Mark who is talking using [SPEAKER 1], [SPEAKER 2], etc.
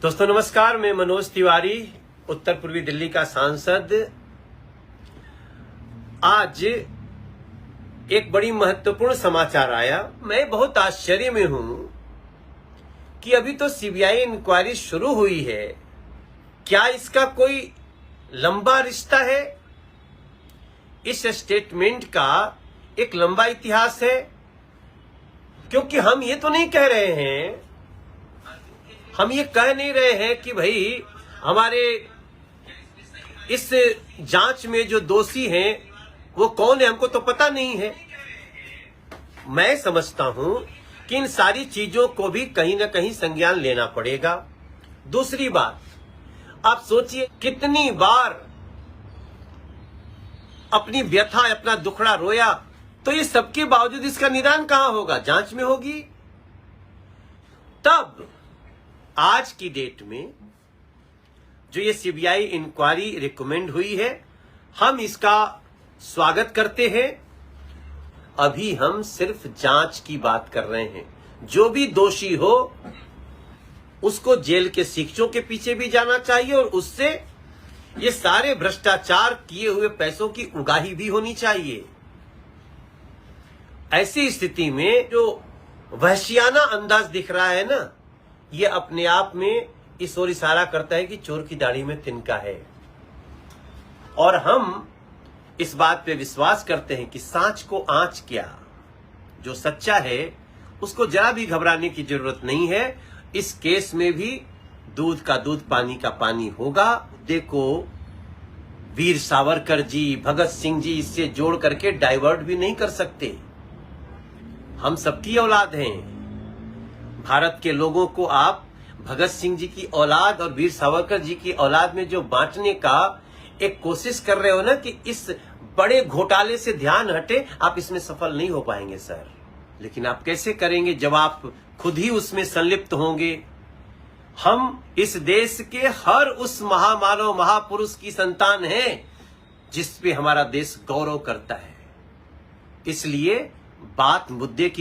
[SPEAKER 1] दोस्तों नमस्कार, मैं मनोज तिवारी, उत्तर पूर्वी दिल्ली का सांसद। आज एक बड़ी महत्वपूर्ण समाचार आया। मैं बहुत आश्चर्य में हूं कि अभी तो सीबीआई इंक्वायरी शुरू हुई है। क्या इसका कोई लंबा रिश्ता है? इस स्टेटमेंट का एक लंबा इतिहास है, क्योंकि हम ये तो नहीं कह रहे हैं, हम ये कह नहीं रहे हैं कि भाई हमारे इस जांच में जो दोषी हैं वो कौन है, हमको तो पता नहीं है। मैं समझता हूं कि इन सारी चीजों को भी कहीं ना कहीं संज्ञान लेना पड़ेगा। दूसरी बात, आप सोचिए कितनी बार अपनी व्यथा, अपना दुखड़ा रोया, तो ये सबके बावजूद इसका निदान कहां होगा? जांच में होगी। तब आज की डेट में जो ये सीबीआई इंक्वायरी रिकमेंड हुई है, हम इसका स्वागत करते हैं। अभी हम सिर्फ जांच की बात कर रहे हैं। जो भी दोषी हो उसको जेल के शिक्षों के पीछे भी जाना चाहिए और उससे ये सारे भ्रष्टाचार किए हुए पैसों की उगाही भी होनी चाहिए। ऐसी स्थिति में जो वहशियाना अंदाज दिख रहा है ना, ये अपने आप में इस ओर इशारा करता है कि चोर की दाढ़ी में तिनका है। और हम इस बात पे विश्वास करते हैं कि सांच को आंच क्या, जो सच्चा है उसको जरा भी घबराने की जरूरत नहीं है। इस केस में भी दूध का दूध, पानी का पानी होगा। देखो, वीर सावरकर जी, भगत सिंह जी इससे जोड़ करके डाइवर्ट भी नहीं कर सकते। हम सबकी औलाद हैं। भारत के लोगों को आप भगत सिंह जी की औलाद और वीर सावरकर जी की औलाद में जो बांटने का एक कोशिश कर रहे हो ना, कि इस बड़े घोटाले से ध्यान हटे, आप इसमें सफल नहीं हो पाएंगे सर। लेकिन आप कैसे करेंगे जब आप खुद ही उसमें संलिप्त होंगे? हम इस देश के हर उस महामानव, महापुरुष की संतान हैं जिस पे हमारा देश गौरव करता है। इसलिए बात मुद्दे की